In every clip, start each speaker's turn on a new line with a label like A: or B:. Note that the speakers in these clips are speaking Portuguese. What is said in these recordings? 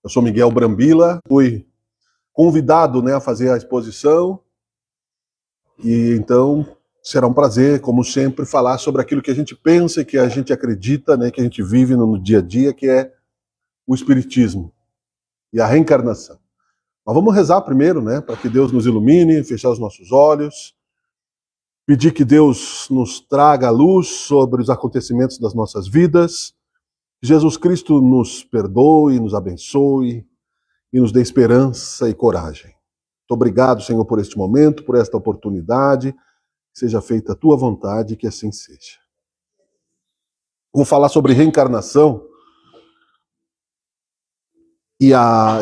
A: Eu sou Miguel Brambila, fui convidado, né, a fazer a exposição e então será um prazer, como sempre, falar sobre aquilo que a gente pensa e que a gente acredita, né, que a gente vive no dia a dia, que é o Espiritismo e a reencarnação. Mas vamos rezar primeiro, né, para que Deus nos ilumine, fechar os nossos olhos, pedir que Deus nos traga a luz sobre os acontecimentos das nossas vidas, que Jesus Cristo nos perdoe, nos abençoe e nos dê esperança e coragem. Muito obrigado, Senhor, por este momento, por esta oportunidade. Que seja feita a tua vontade e que assim seja. Vou falar sobre reencarnação e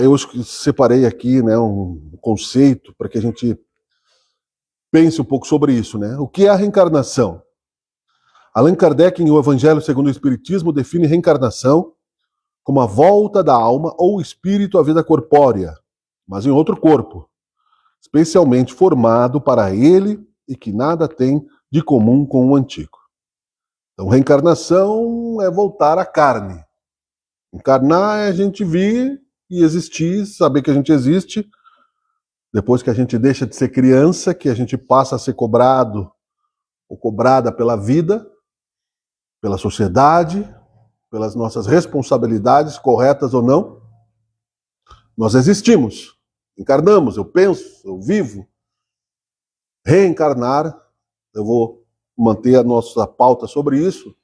A: eu separei aqui, né, um conceito para que a gente pense um pouco sobre isso, né? O que é a reencarnação? Allan Kardec, em O Evangelho segundo o Espiritismo, define reencarnação como a volta da alma ou espírito à vida corpórea, mas em outro corpo, especialmente formado para ele e que nada tem de comum com o antigo. Então, reencarnação é voltar à carne. Encarnar é a gente vir e existir, saber que a gente existe. Depois que a gente deixa de ser criança, que a gente passa a ser cobrado ou cobrada pela vida, pela sociedade, pelas nossas responsabilidades, corretas ou não, nós existimos, encarnamos, eu penso, eu vivo. Reencarnar, eu vou manter a nossa pauta sobre isso,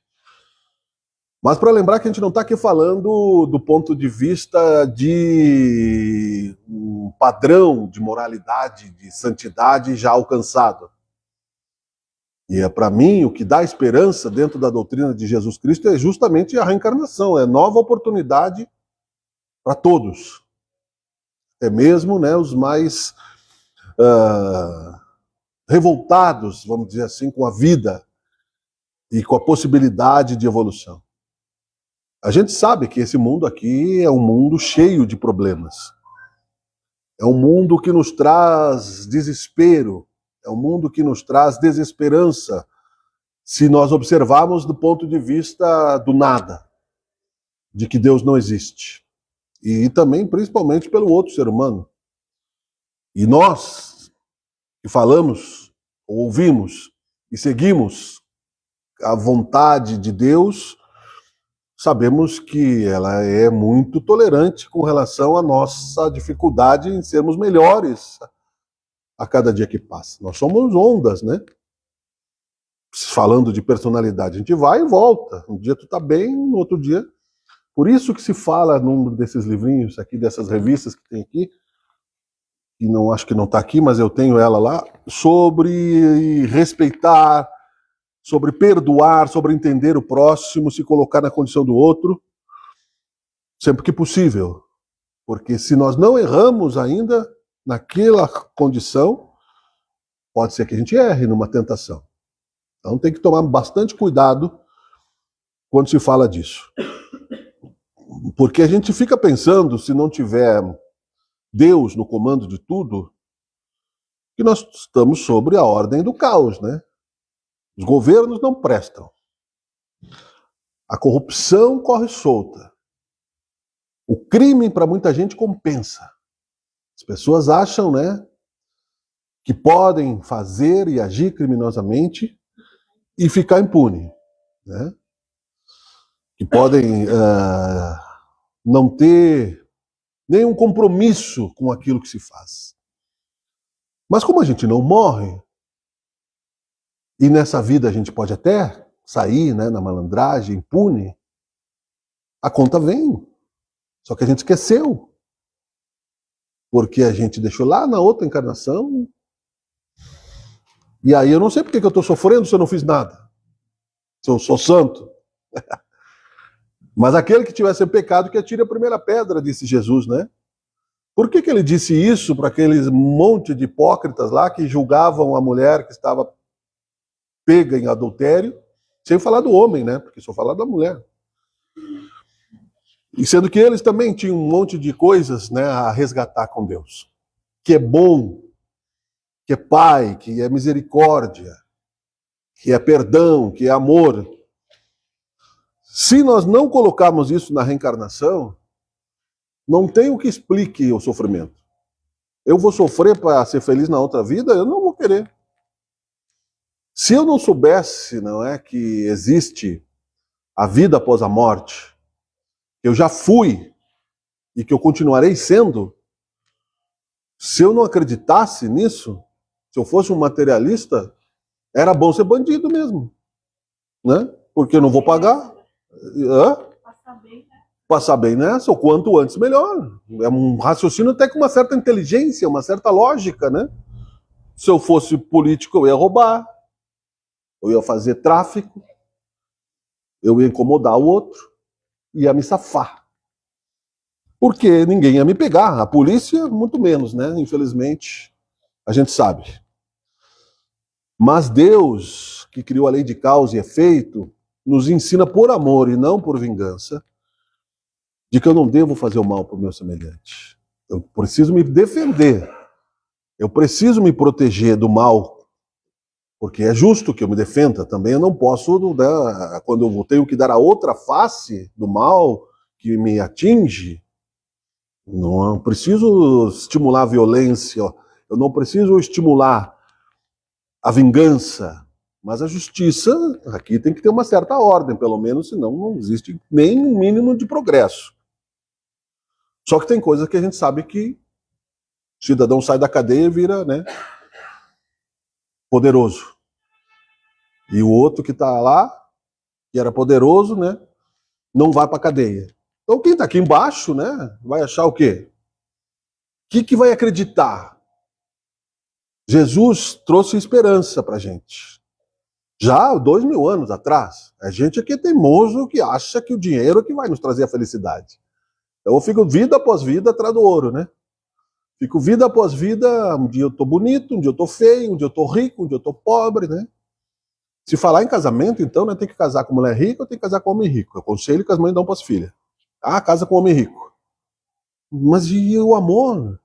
A: mas para lembrar que a gente não está aqui falando do ponto de vista de um padrão de moralidade, de santidade já alcançado. E é para mim o que dá esperança dentro da doutrina de Jesus Cristo é justamente a reencarnação, é nova oportunidade para todos. É mesmo, né, os mais revoltados, vamos dizer assim, com a vida e com a possibilidade de evolução. A gente sabe que esse mundo aqui é um mundo cheio de problemas. É um mundo que nos traz desespero, é um mundo que nos traz desesperança, se nós observarmos do ponto de vista do nada, de que Deus não existe. E também, principalmente, pelo outro ser humano. E nós, que falamos, ouvimos e seguimos a vontade de Deus, sabemos que ela é muito tolerante com relação à nossa dificuldade em sermos melhores a cada dia que passa. Nós somos ondas, né? Falando de personalidade, a gente vai e volta. Um dia tu tá bem, no outro dia... Por isso que se fala num desses livrinhos aqui, dessas revistas que tem aqui, e não acho que não está aqui, mas eu tenho ela lá, sobre respeitar, sobre perdoar, sobre entender o próximo, se colocar na condição do outro, sempre que possível. Porque se nós não erramos ainda naquela condição, pode ser que a gente erre numa tentação. Então tem que tomar bastante cuidado quando se fala disso. Porque a gente fica pensando, se não tiver Deus no comando de tudo, que nós estamos sobre a ordem do caos, né? Os governos não prestam. A corrupção corre solta. O crime, para muita gente, compensa. As pessoas acham, né, que podem fazer e agir criminosamente e ficar impune, né? Que podem não ter nenhum compromisso com aquilo que se faz. Mas como a gente não morre, e nessa vida a gente pode até sair, né, na malandragem, impune, a conta vem. Só que a gente esqueceu. Porque a gente deixou lá na outra encarnação. E aí eu não sei por que eu estou sofrendo se eu não fiz nada. Se eu sou santo. Mas aquele que tiver sem pecado que atire a primeira pedra, disse Jesus, né? Por que ele disse isso para aqueles monte de hipócritas lá que julgavam a mulher que estava pega em adultério, sem falar do homem, né? Porque só falar da mulher. E sendo que eles também tinham um monte de coisas, né, a resgatar com Deus. Que é bom, que é pai, que é misericórdia, que é perdão, que é amor. Se nós não colocarmos isso na reencarnação, Não tem o que explique o sofrimento. Eu vou sofrer para ser feliz na outra vida? Eu não vou querer. Se eu não soubesse, não é, que existe a vida após a morte, que eu já fui e que eu continuarei sendo, se eu não acreditasse nisso, se eu fosse um materialista, era bom ser bandido mesmo, né? Porque eu não vou pagar. Passar bem nessa, o quanto antes melhor. É um raciocínio até com uma certa inteligência, uma certa lógica, né? Se eu fosse político, eu ia roubar, eu ia fazer tráfico, eu ia incomodar o outro, ia me safar. Porque ninguém ia me pegar, a polícia, muito menos, né? Infelizmente, a gente sabe. Mas Deus, que criou a lei de causa e efeito, nos ensina por amor e não por vingança, de que eu não devo fazer o mal para o meu semelhante. Eu preciso me defender. Eu preciso me proteger do mal, porque é justo que eu me defenda. Também eu não posso, né, quando eu tenho que dar a outra face do mal que me atinge, não preciso estimular a violência, eu não preciso estimular a vingança, mas a justiça, aqui tem que ter uma certa ordem, pelo menos, senão não existe nem um mínimo de progresso. Só que tem coisas que a gente sabe que o cidadão sai da cadeia e vira, né, poderoso. E o outro que está lá, que era poderoso, né, não vai para a cadeia. Então quem está aqui embaixo, né, vai achar o quê? O que vai acreditar? Jesus trouxe esperança para a gente. Já 2000 anos atrás, a gente aqui é teimoso que acha que o dinheiro é que vai nos trazer a felicidade. Então eu fico vida após vida atrás do ouro, né? Fico vida após vida, um dia eu tô bonito, um dia eu tô feio, um dia eu tô rico, um dia eu tô pobre, né? Se falar em casamento, então, né, tem que casar com mulher rica ou tem que casar com homem rico? É o conselho que as mães dão para as filhas. Ah, casa com homem rico. Mas e o amor?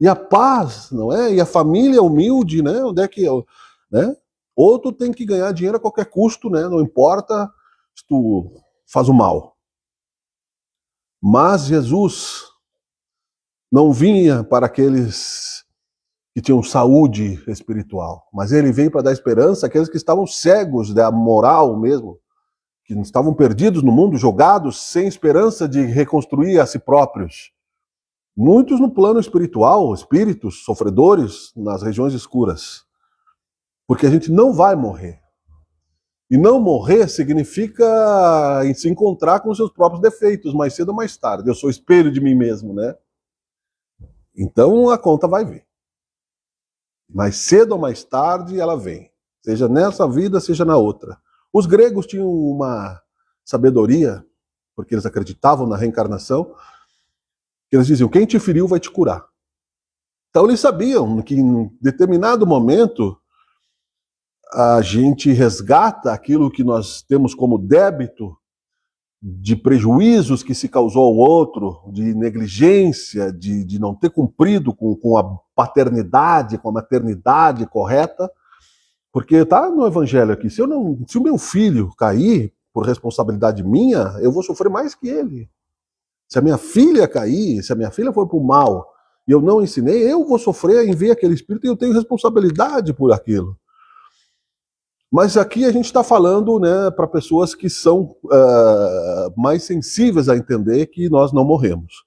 A: E a paz, não é? E a família humilde, né? Onde é que eu, né? Ou tu tem que ganhar dinheiro a qualquer custo, né? Não importa se tu faz o mal. Mas Jesus não vinha para aqueles que tinham saúde espiritual, mas ele veio para dar esperança àqueles que estavam cegos da moral mesmo, que estavam perdidos no mundo, jogados sem esperança de reconstruir a si próprios. Muitos no plano espiritual, espíritos sofredores nas regiões escuras. Porque a gente não vai morrer. E não morrer significa se encontrar com os seus próprios defeitos, mais cedo ou mais tarde. Eu sou espelho de mim mesmo, né? Então a conta vai vir. Mais cedo ou mais tarde ela vem. Seja nessa vida, seja na outra. Os gregos tinham uma sabedoria, porque eles acreditavam na reencarnação, que eles diziam, quem te feriu vai te curar. Então eles sabiam que em determinado momento a gente resgata aquilo que nós temos como débito de prejuízos que se causou ao outro, de negligência, de não ter cumprido com a paternidade, com a maternidade correta, porque está no evangelho aqui, se o meu filho cair por responsabilidade minha, eu vou sofrer mais que ele. Se a minha filha cair, se a minha filha for para o mal e eu não ensinei, eu vou sofrer em ver aquele espírito e eu tenho responsabilidade por aquilo. Mas aqui a gente está falando, né, para pessoas que são mais sensíveis a entender que nós não morremos.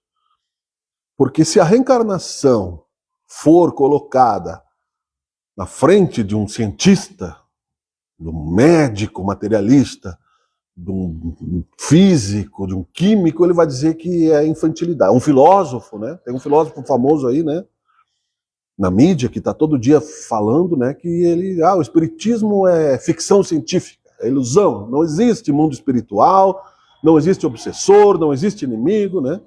A: Porque se a reencarnação for colocada na frente de um cientista, de um médico materialista, de um físico, de um químico, ele vai dizer que é infantilidade. Um filósofo, né? Tem um filósofo famoso aí, né? Na mídia, que está todo dia falando, né, que o espiritismo é ficção científica, é ilusão, não existe mundo espiritual, não existe obsessor, não existe inimigo, né?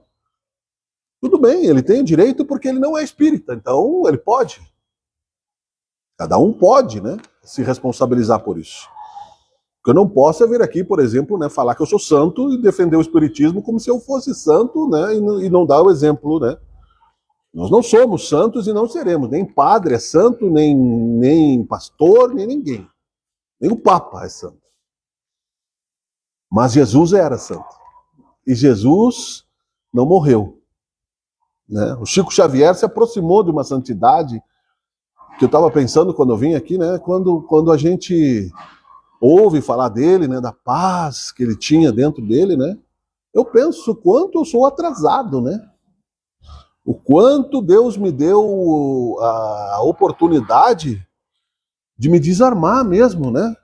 A: Tudo bem, ele tem o direito porque ele não é espírita, então ele pode. Cada um pode, né, se responsabilizar por isso. O que eu não posso é vir aqui, por exemplo, né, falar que eu sou santo e defender o espiritismo como se eu fosse santo, né, e não dar o exemplo, né? Nós não somos santos e não seremos. Nem padre é santo, nem pastor, nem ninguém. Nem o Papa é santo. Mas Jesus era santo. E Jesus não morreu. né? O Chico Xavier se aproximou de uma santidade que eu estava pensando quando eu vim aqui, né? Quando a gente ouve falar dele, né? Da paz que ele tinha dentro dele, né? Eu penso o quanto eu sou atrasado, né? O quanto Deus me deu a oportunidade de me desarmar mesmo, né?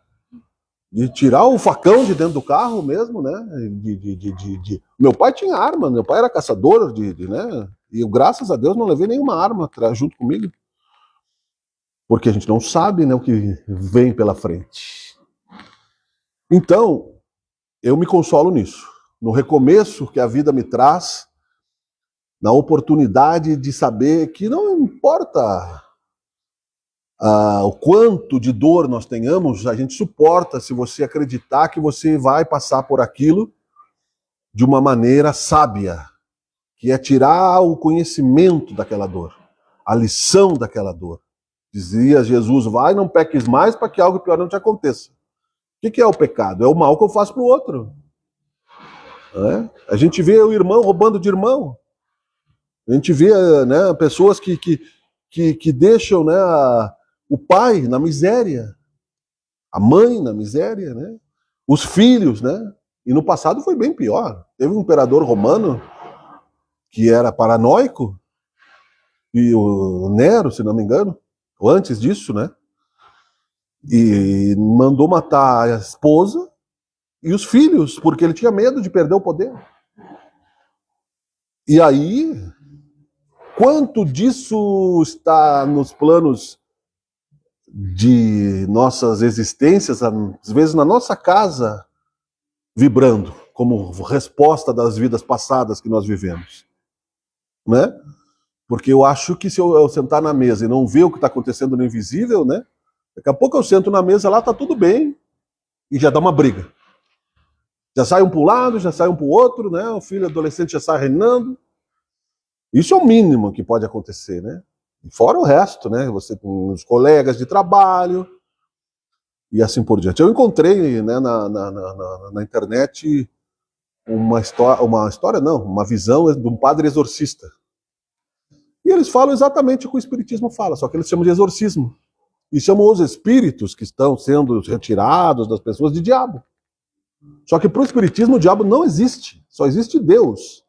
A: De tirar o facão de dentro do carro mesmo, né? Meu pai tinha arma, meu pai era caçador, né? E eu, graças a Deus, não levei nenhuma arma junto comigo. Porque a gente não sabe, né, o que vem pela frente. Então, eu me consolo nisso. No recomeço que a vida me traz, na oportunidade de saber que não importa o quanto de dor nós tenhamos, a gente suporta se você acreditar que você vai passar por aquilo de uma maneira sábia, que é tirar o conhecimento daquela dor, a lição daquela dor. Dizia Jesus, vai, não peques mais para que algo pior não te aconteça. O que é o pecado? É o mal que eu faço para o outro. A gente vê o irmão roubando de irmão. A gente vê, né, pessoas que deixam, né, o pai na miséria, a mãe na miséria, né, os filhos, né? E no passado foi bem pior. Teve um imperador romano que era paranoico, e o Nero, se não me engano, ou antes disso, né? E mandou matar a esposa e os filhos, porque ele tinha medo de perder o poder. E aí, quanto disso está nos planos de nossas existências, às vezes na nossa casa, vibrando, como resposta das vidas passadas que nós vivemos, né? Porque eu acho que se eu sentar na mesa e não ver o que está acontecendo no invisível, né? Daqui a pouco eu sento na mesa lá, tá tudo bem, e já dá uma briga. Já sai um para um lado, já sai um para o outro, né? O filho adolescente já sai reinando. Isso é o mínimo que pode acontecer, né? Fora o resto, né? Você com os colegas de trabalho e assim por diante. Eu encontrei, né, na internet uma história não, uma visão de um padre exorcista. E eles falam exatamente o que o Espiritismo fala, só que eles chamam de exorcismo. E chamam os espíritos que estão sendo retirados das pessoas de diabo. Só que para o Espiritismo o diabo não existe, só existe Deus.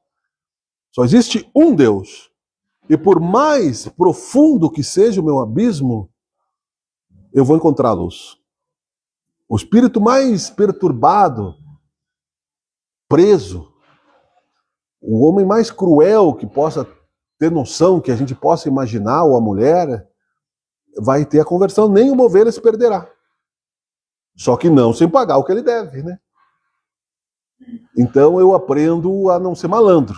A: Só existe um Deus. E por mais profundo que seja o meu abismo, eu vou encontrar a luz. O espírito mais perturbado, preso, o homem mais cruel que possa ter noção, que a gente possa imaginar, ou a mulher, vai ter a conversão, nem uma ovelha se perderá. Só que não sem pagar o que ele deve, né? Então eu aprendo a não ser malandro.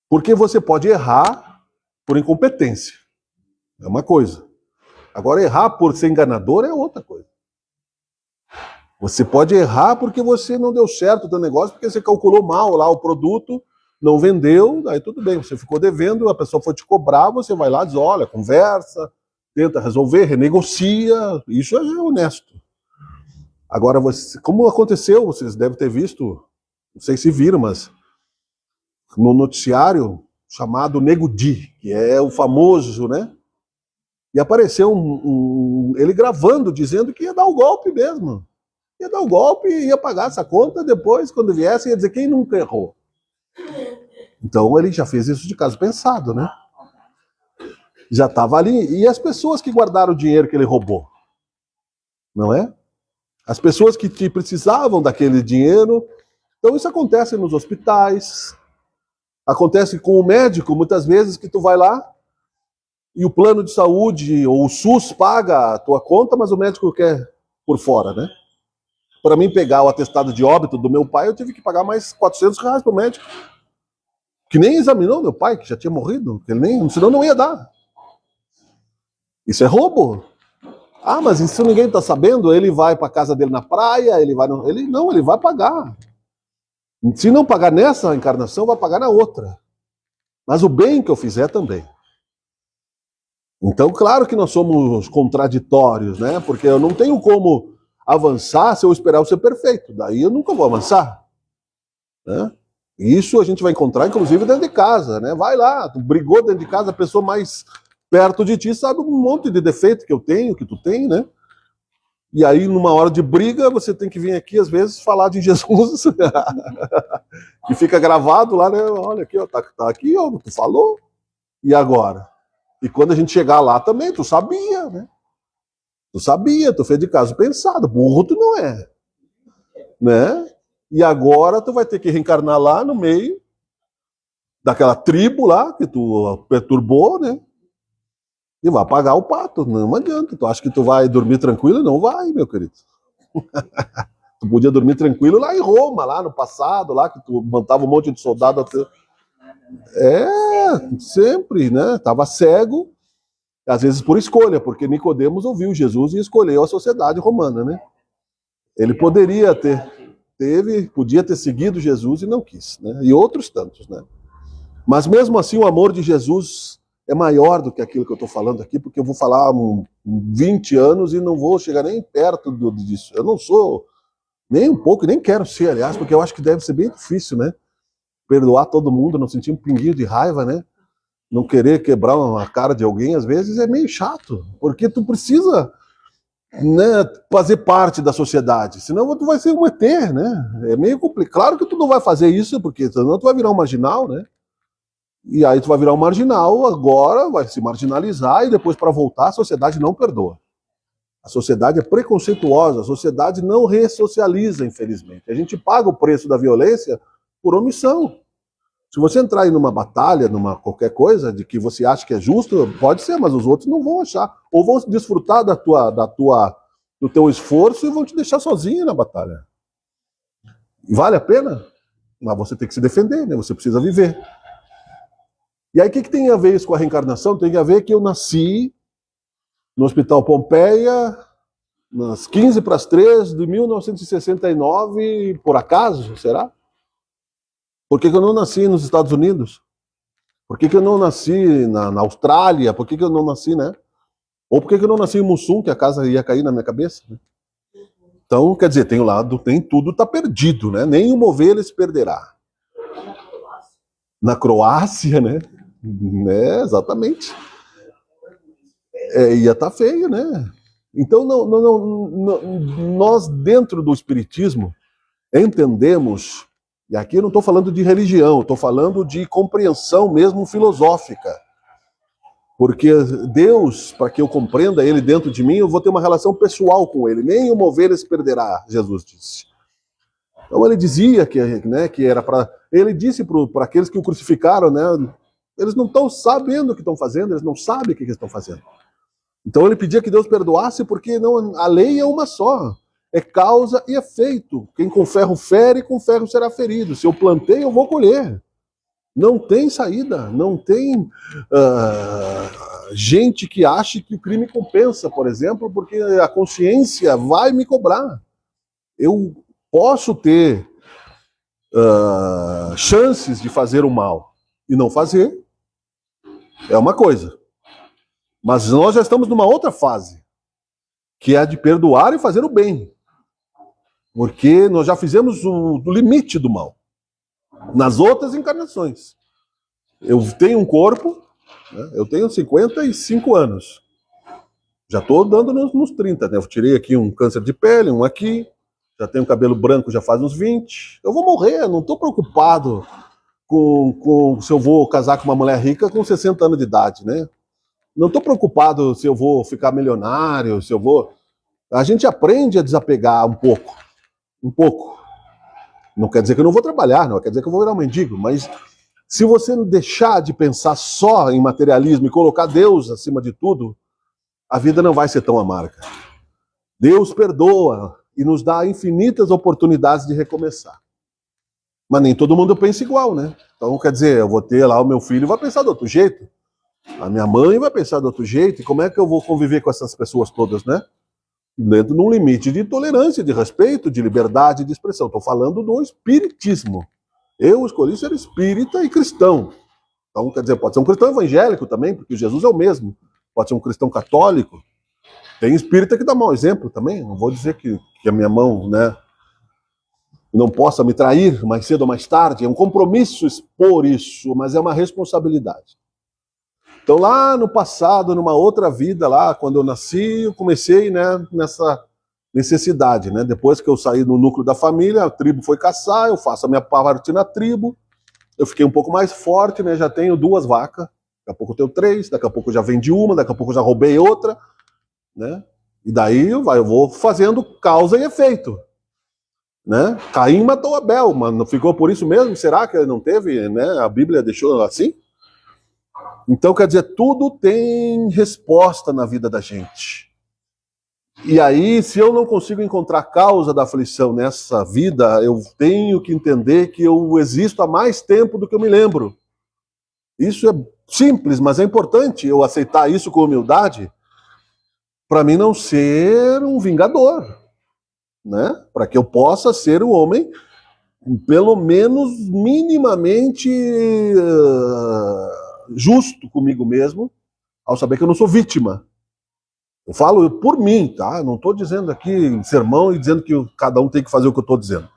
A: Porque você pode errar por incompetência. É uma coisa. Agora, errar por ser enganador é outra coisa. Você pode errar porque você não deu certo o teu negócio, porque você calculou mal lá o produto, não vendeu, aí tudo bem, você ficou devendo, a pessoa foi te cobrar, você vai lá, diz, olha, conversa, tenta resolver, renegocia, isso é honesto. Agora, como aconteceu, vocês devem ter visto, não sei se viram, mas no noticiário chamado Nego Di, que é o famoso, né? E apareceu ele gravando, dizendo que ia dar o golpe mesmo. Ia dar o golpe e ia pagar essa conta depois, quando viesse, ia dizer quem nunca errou. Então ele já fez isso de caso pensado, né? Já estava ali. E as pessoas que guardaram o dinheiro que ele roubou? Não é? As pessoas que precisavam daquele dinheiro. Então isso acontece nos hospitais, acontece com o médico, muitas vezes que tu vai lá e o plano de saúde ou o SUS paga a tua conta, mas o médico quer por fora, né? Para mim pegar o atestado de óbito do meu pai, eu tive que pagar mais R$400 pro médico. Que nem examinou meu pai, que já tinha morrido, que ele nem, senão não ia dar. Isso é roubo. Ah, mas se ninguém está sabendo, ele vai para casa dele na praia, ele vai pagar. Se não pagar nessa encarnação, vai pagar na outra. Mas o bem que eu fizer também. Então, claro que nós somos contraditórios, né? Porque eu não tenho como avançar se eu esperar eu ser perfeito. Daí eu nunca vou avançar, né? Isso a gente vai encontrar, inclusive, dentro de casa, né? Vai lá, tu brigou dentro de casa, a pessoa mais perto de ti sabe um monte de defeito que eu tenho, que tu tem, né? E aí, numa hora de briga, você tem que vir aqui, às vezes, falar de Jesus. E fica gravado lá, né? Olha aqui, ó, tá aqui, ó, tu falou. E agora? E quando a gente chegar lá também, tu sabia, né? Tu sabia, tu fez de caso pensado. Burro tu não é, né? E agora tu vai ter que reencarnar lá no meio daquela tribo lá que tu perturbou, né? E vai pagar o pato. Não adianta. Tu acha que tu vai dormir tranquilo? Não vai, meu querido. Tu podia dormir tranquilo lá em Roma, lá no passado, lá que tu montava um monte de soldado. Sempre, né? Tava cego, às vezes por escolha, porque Nicodemos ouviu Jesus e escolheu a sociedade romana, né? Ele poderia podia ter seguido Jesus e não quis, né? E outros tantos, né? Mas mesmo assim o amor de Jesus é maior do que aquilo que eu estou falando aqui, porque eu vou falar 20 anos e não vou chegar nem perto disso. Eu não sou nem um pouco, nem quero ser, aliás, porque eu acho que deve ser bem difícil, né? Perdoar todo mundo, não sentir um pinguinho de raiva, né? Não querer quebrar a cara de alguém, às vezes é meio chato, porque tu precisa, né, fazer parte da sociedade, senão tu vai ser um ET, né? É meio complicado. Claro que tu não vai fazer isso, porque senão tu vai virar um marginal, né? E aí tu vai virar um marginal, agora vai se marginalizar e depois para voltar a sociedade não perdoa. A sociedade é preconceituosa, a sociedade não ressocializa, infelizmente. A gente paga o preço da violência por omissão. Se você entrar aí numa batalha, numa qualquer coisa, de que você acha que é justo, pode ser, mas os outros não vão achar. Ou vão desfrutar do teu esforço e vão te deixar sozinho na batalha. Vale a pena? Mas você tem que se defender, né? Você precisa viver. E aí o que tem a ver isso com a reencarnação? Tem a ver que eu nasci no Hospital Pompeia, nas 15 para as 3 de 1969, por acaso, será? Por que eu não nasci nos Estados Unidos? Por que eu não nasci na Austrália? Por que eu não nasci, né? Ou por que eu não nasci em Mussum, que a casa ia cair na minha cabeça? Né? Então, quer dizer, tem o lado, tem tudo tá perdido, né? Nem uma ovelha se perderá. Na Croácia, né? Exatamente. Ia estar feio, né? Então, nós, dentro do Espiritismo, entendemos, e aqui eu não estou falando de religião, estou falando de compreensão mesmo filosófica. Porque Deus, para que eu compreenda Ele dentro de mim, eu vou ter uma relação pessoal com Ele. Nem uma ovelha se perderá, Jesus disse. Então ele dizia que era para... Ele disse para aqueles que o crucificaram, né? Eles não estão sabendo o que estão fazendo, eles não sabem o que estão fazendo. Então ele pedia que Deus perdoasse porque não, a lei é uma só. É causa e efeito. Quem com ferro fere, com ferro será ferido. Se eu plantei, eu vou colher. Não tem saída. Não tem gente que ache que o crime compensa, por exemplo, porque a consciência vai me cobrar. Eu posso ter chances de fazer o mal e não fazer. É uma coisa. Mas nós já estamos numa outra fase, que é a de perdoar e fazer o bem. Porque nós já fizemos o limite do mal. Nas outras encarnações. Eu tenho um corpo, né? Eu tenho 55 anos. Já estou dando nos 30, né? Eu tirei aqui um câncer de pele, um aqui. Já tenho cabelo branco já faz uns 20. Eu vou morrer, não estou preocupado com se eu vou casar com uma mulher rica com 60 anos de idade, né? Não estou preocupado se eu vou ficar milionário, se eu vou... A gente aprende a desapegar um pouco. Um pouco. Não quer dizer que eu não vou trabalhar, não quer dizer que eu vou virar um mendigo, mas se você deixar de pensar só em materialismo e colocar Deus acima de tudo, a vida não vai ser tão amarga. Deus perdoa e nos dá infinitas oportunidades de recomeçar. Mas nem todo mundo pensa igual, né? Então, quer dizer, eu vou ter lá o meu filho vai pensar de outro jeito. A minha mãe vai pensar de outro jeito. E como é que eu vou conviver com essas pessoas todas, né? Dentro de um limite de tolerância, de respeito, de liberdade de expressão. Estou falando do espiritismo. Eu escolhi ser espírita e cristão. Então, quer dizer, pode ser um cristão evangélico também, porque Jesus é o mesmo. Pode ser um cristão católico. Tem espírita que dá mau exemplo também. Não vou dizer que a minha mão, né? não possa me trair mais cedo ou mais tarde. É um compromisso expor isso, mas é uma responsabilidade. Então lá no passado, numa outra vida, lá quando eu nasci, eu comecei, né, nessa necessidade, né? Depois que eu saí do núcleo da família, a tribo foi caçar, eu faço a minha parte na tribo, eu fiquei um pouco mais forte, né? Já tenho 2 vacas, daqui a pouco eu tenho 3, daqui a pouco eu já vendi uma, daqui a pouco eu já roubei outra, né? E daí eu vou fazendo causa e efeito, né? Caim matou Abel, mas não ficou por isso mesmo? Será que não teve, né? A Bíblia deixou assim? Então, quer dizer, tudo tem resposta na vida da gente. E aí, se eu não consigo encontrar a causa da aflição nessa vida, eu tenho que entender que eu existo há mais tempo do que eu me lembro. Isso é simples, mas é importante eu aceitar isso com humildade para mim não ser um vingador, né? Para que eu possa ser um homem, pelo menos minimamente justo comigo mesmo, ao saber que eu não sou vítima. Eu falo por mim, tá? Não estou dizendo aqui sermão e dizendo que cada um tem que fazer o que eu estou dizendo.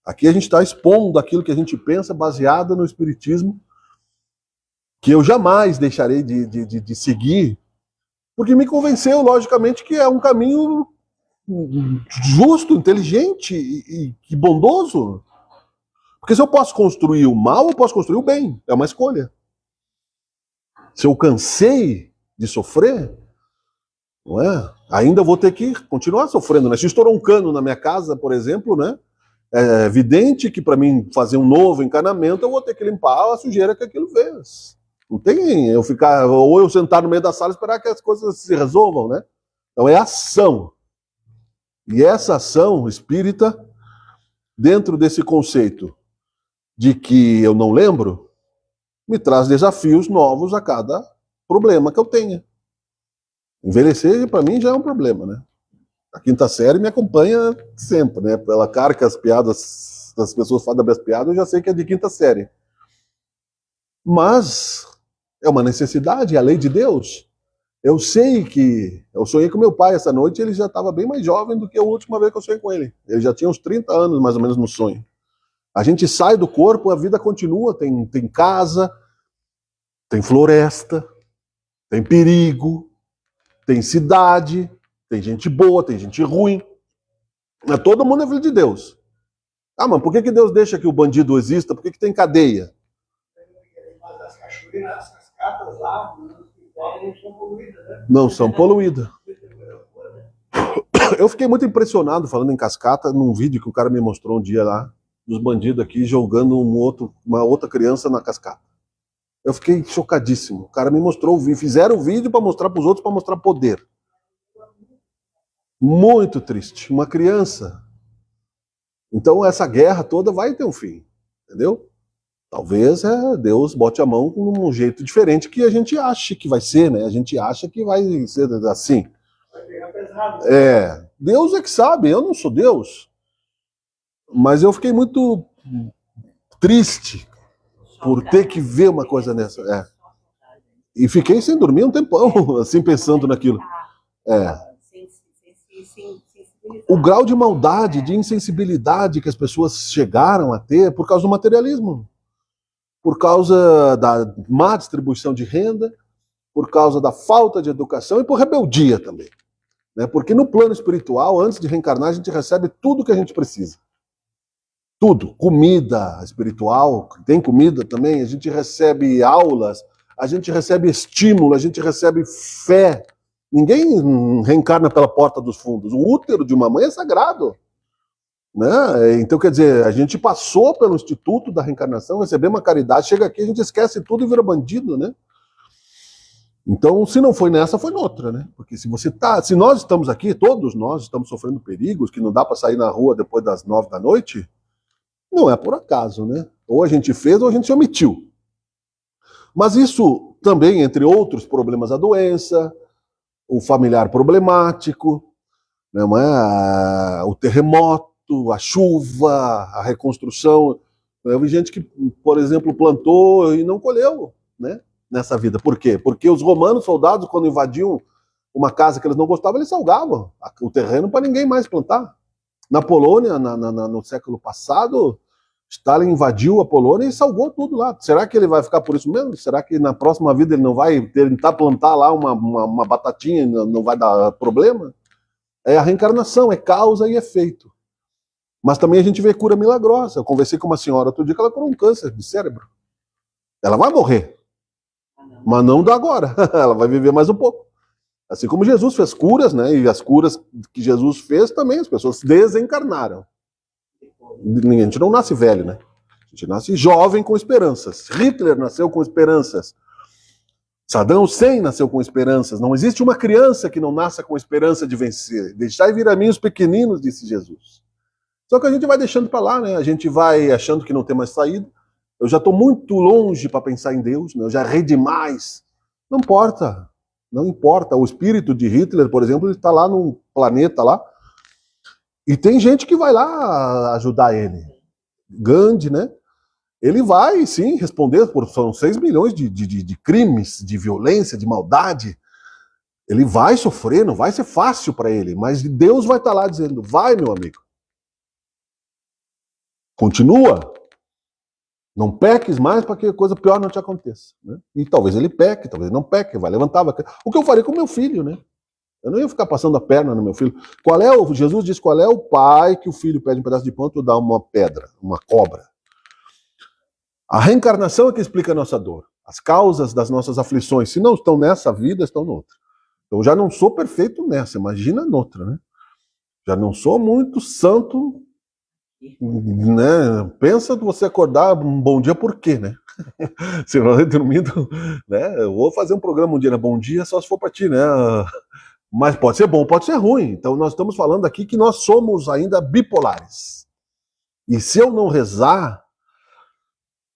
A: Aqui a gente está expondo aquilo que a gente pensa baseado no Espiritismo, que eu jamais deixarei de seguir, porque me convenceu, logicamente, que é um caminho justo, inteligente e bondoso. Porque se eu posso construir o mal, eu posso construir o bem. É uma escolha. Se eu cansei de sofrer, não é? Ainda vou ter que continuar sofrendo, né? Se estourou um cano na minha casa, por exemplo, né? É evidente que para mim fazer um novo encanamento, eu vou ter que limpar a sujeira que aquilo fez. Não tem eu ficar, ou eu sentar no meio da sala e esperar que as coisas se resolvam, né? Então é ação. E essa ação espírita, dentro desse conceito de que eu não lembro, me traz desafios novos a cada problema que eu tenha. Envelhecer, para mim, já é um problema, né? A 5ª série me acompanha sempre, né? Pela cara que as piadas das pessoas falam das minhas piadas, eu já sei que é de 5ª série. Mas é uma necessidade, é a lei de Deus. Eu sei que... Eu sonhei com meu pai essa noite e ele já estava bem mais jovem do que a última vez que eu sonhei com ele. Ele já tinha uns 30 anos, mais ou menos, no sonho. A gente sai do corpo, a vida continua. Tem casa, tem floresta, tem perigo, tem cidade, tem gente boa, tem gente ruim. Todo mundo é filho de Deus. Ah, mas por que Deus deixa que o bandido exista? Por que tem cadeia?
B: Mas as cachoeiras, as cascatas lá, não são poluídas, né?
A: Não são poluídas. Eu fiquei muito impressionado, falando em cascata, num vídeo que o cara me mostrou um dia lá, dos bandidos aqui jogando uma outra criança na cascata. Eu fiquei chocadíssimo. O cara me mostrou, fizeram o vídeo para mostrar para os outros, para mostrar poder. Muito triste. Uma criança. Então essa guerra toda vai ter um fim, entendeu? Talvez Deus bote a mão com um jeito diferente que a gente acha que vai ser, né? A gente acha que vai ser assim.
B: Vai pegar pesado.
A: Deus é que sabe, eu não sou Deus. Mas eu fiquei muito triste por ter que ver uma coisa nessa. E fiquei sem dormir um tempão, assim, pensando naquilo. O grau de maldade, de insensibilidade que as pessoas chegaram a ter por causa do materialismo. Por causa da má distribuição de renda, por causa da falta de educação e por rebeldia também. Né? Porque no plano espiritual, antes de reencarnar, a gente recebe tudo que a gente precisa. Tudo. Comida espiritual, tem comida também, a gente recebe aulas, a gente recebe estímulo, a gente recebe fé. Ninguém reencarna pela porta dos fundos. O útero de uma mãe é sagrado. Né? Então, quer dizer, a gente passou pelo Instituto da Reencarnação, recebemos uma caridade, chega aqui, a gente esquece tudo e vira bandido, né? Então, se não foi nessa, foi noutra, né? Porque se nós estamos aqui, todos nós estamos sofrendo perigos, que não dá para sair na rua depois das 9 da noite, não é por acaso, né? Ou a gente fez ou a gente se omitiu. Mas isso também, entre outros problemas, a doença, o familiar problemático, né? O terremoto, a chuva, a reconstrução. Eu vi gente que, por exemplo, plantou e não colheu, né? Nessa vida. Por quê? Porque os romanos, soldados, quando invadiam uma casa que eles não gostavam, eles salgavam o terreno para ninguém mais plantar. Na Polônia, no século passado, Stalin invadiu a Polônia e salvou tudo lá. Será que ele vai ficar por isso mesmo? Será que na próxima vida ele não vai tentar plantar lá uma batatinha e não vai dar problema? É a reencarnação, é causa e efeito. Mas também a gente vê cura milagrosa. Eu conversei com uma senhora outro dia que ela curou um câncer de cérebro. Ela vai morrer, mas não da agora. Ela vai viver mais um pouco. Assim como Jesus fez curas, né? E as curas que Jesus fez também, as pessoas desencarnaram. A gente não nasce velho, né? A gente nasce jovem com esperanças. Hitler nasceu com esperanças. Saddam Hussein nasceu com esperanças. Não existe uma criança que não nasça com esperança de vencer. Deixai vir a mim os pequeninos, disse Jesus. Só que a gente vai deixando para lá, né? A gente vai achando que não tem mais saída. Eu já estou muito longe para pensar em Deus, né? Eu já errei demais. Não importa. Não importa. O espírito de Hitler, por exemplo, ele está lá num planeta lá. E tem gente que vai lá ajudar ele. Gandhi, né? Ele vai, sim, responder por são 6 milhões de crimes, de violência, de maldade. Ele vai sofrer, não vai ser fácil para ele, mas Deus vai estar lá dizendo, vai, meu amigo. Continua. Não peques mais para que coisa pior não te aconteça. Né? E talvez ele peque, talvez não peque, vai levantar. O que eu farei com meu filho, né? Eu não ia ficar passando a perna no meu filho. Jesus diz qual é o pai que o filho pede um pedaço de pão e dá uma pedra, uma cobra. A reencarnação é que explica a nossa dor. As causas das nossas aflições, se não estão nessa vida, estão noutra. Eu já não sou perfeito nessa, imagina noutra, né? Já não sou muito santo, né? Pensa você acordar um bom dia por quê, né? Se você dormindo, né? Eu vou fazer um programa um dia, né? Bom dia só se for para ti, né? Mas pode ser bom, pode ser ruim. Então nós estamos falando aqui que nós somos ainda bipolares. E se eu não rezar,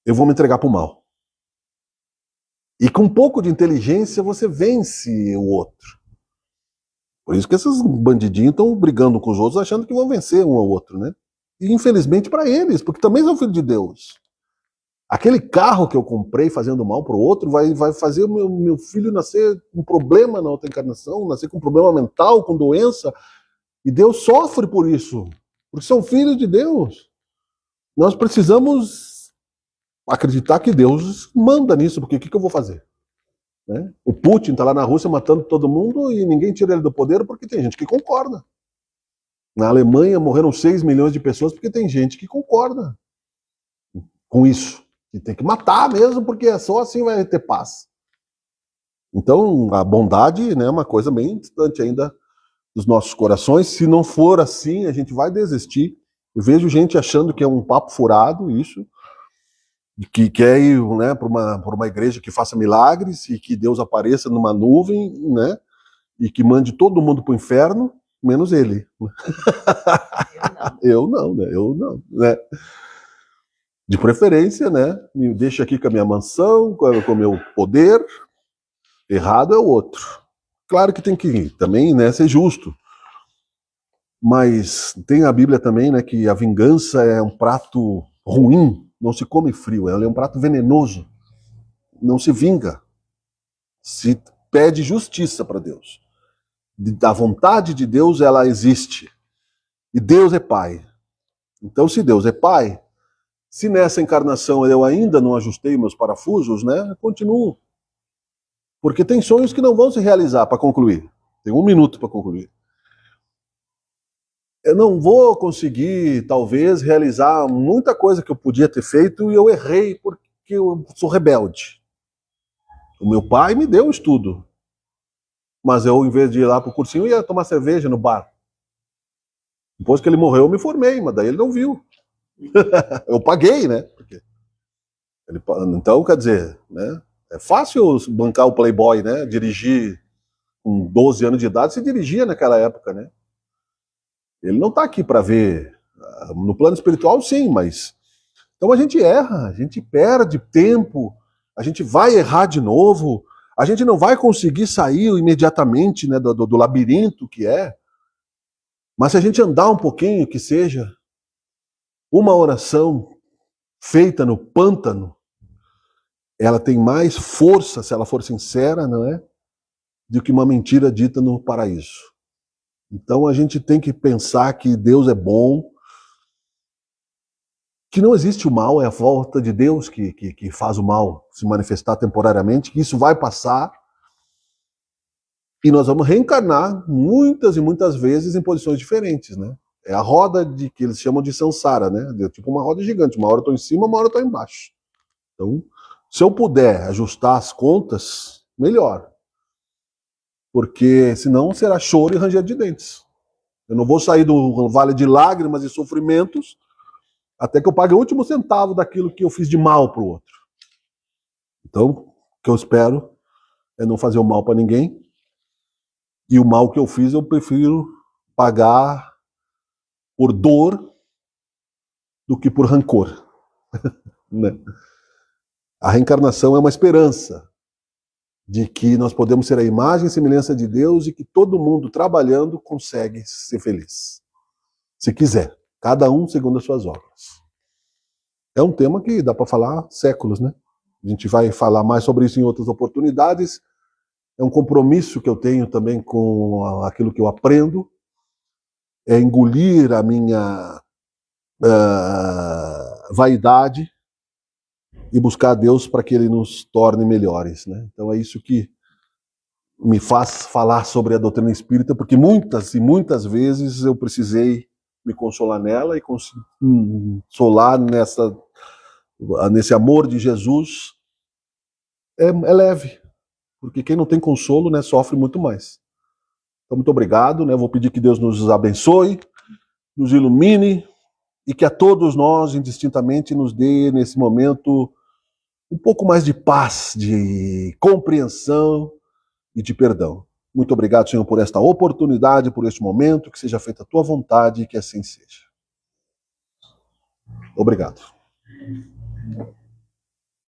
A: eu vou me entregar para o mal. E com um pouco de inteligência você vence o outro. Por isso que esses bandidinhos estão brigando com os outros achando que vão vencer um ao outro, né? E infelizmente para eles, porque também são filhos de Deus. Aquele carro que eu comprei fazendo mal para o outro vai fazer o meu filho nascer com problema na outra encarnação, nascer com problema mental, com doença. E Deus sofre por isso, porque são filhos de Deus. Nós precisamos acreditar que Deus manda nisso, porque o que eu vou fazer? Né? O Putin está lá na Rússia matando todo mundo e ninguém tira ele do poder porque tem gente que concorda. Na Alemanha morreram 6 milhões de pessoas porque tem gente que concorda com isso. E tem que matar mesmo, porque só assim vai ter paz. Então, a bondade, né, é uma coisa bem distante ainda dos nossos corações. Se não for assim, a gente vai desistir. Eu vejo gente achando que é um papo furado isso, que quer ir, né, para uma igreja que faça milagres e que Deus apareça numa nuvem, né, e que mande todo mundo para o inferno, menos ele. Eu não, né? Eu não, né? De preferência, né? Me deixa aqui com a minha mansão, com o meu poder. Errado é o outro. Claro que tem que também, né, ser justo. Mas tem a Bíblia também, né, que a vingança é um prato ruim, não se come frio, ela é um prato venenoso. Não se vinga. Se pede justiça para Deus. A vontade de Deus, ela existe. E Deus é Pai. Então, se Deus é Pai, se nessa encarnação eu ainda não ajustei meus parafusos, né, continuo. Porque tem sonhos que não vão se realizar, para concluir. Tem 1 minuto para concluir. Eu não vou conseguir, talvez, realizar muita coisa que eu podia ter feito e eu errei porque eu sou rebelde. O meu pai me deu um estudo. Mas eu, em vez de ir lá pro cursinho, ia tomar cerveja no bar. Depois que ele morreu, eu me formei, mas daí ele não viu. Eu paguei, né? Então, quer dizer, né? É fácil bancar o Playboy, né? Dirigir com 12 anos de idade, se dirigia naquela época, né? Ele não está aqui para ver. No plano espiritual, sim, mas... Então a gente erra, a gente perde tempo, a gente vai errar de novo, a gente não vai conseguir sair imediatamente, né, do labirinto que é. Mas se a gente andar um pouquinho, que seja, uma oração feita no pântano, ela tem mais força, se ela for sincera, não é? Do que uma mentira dita no paraíso. Então a gente tem que pensar que Deus é bom, que não existe o mal, é a volta de Deus que faz o mal se manifestar temporariamente, que isso vai passar e nós vamos reencarnar muitas e muitas vezes em posições diferentes, né? É a roda de que eles chamam de samsara, né? Tipo uma roda gigante, uma hora eu tô em cima, uma hora eu tô embaixo. Então, se eu puder ajustar as contas, melhor. Porque senão será choro e ranger de dentes. Eu não vou sair do vale de lágrimas e sofrimentos até que eu pague o último centavo daquilo que eu fiz de mal para o outro. Então, o que eu espero é não fazer o mal para ninguém. E o mal que eu fiz, eu prefiro pagar por dor do que por rancor. Né? A reencarnação é uma esperança de que nós podemos ser a imagem e semelhança de Deus e que todo mundo trabalhando consegue ser feliz. Se quiser. Cada um segundo as suas obras. É um tema que dá para falar séculos, né? A gente vai falar mais sobre isso em outras oportunidades. É um compromisso que eu tenho também com aquilo que eu aprendo. É engolir a minha vaidade e buscar a Deus para que Ele nos torne melhores, né? Então é isso que me faz falar sobre a doutrina espírita, porque muitas e muitas vezes eu precisei me consolar nela e consolar nesse amor de Jesus. É leve, porque quem não tem consolo, né, sofre muito mais. Então, muito obrigado, né? Vou pedir que Deus nos abençoe, nos ilumine e que a todos nós, indistintamente, nos dê, nesse momento, um pouco mais de paz, de compreensão e de perdão. Muito obrigado, Senhor, por esta oportunidade, por este momento, que seja feita a tua vontade e que assim seja. Obrigado.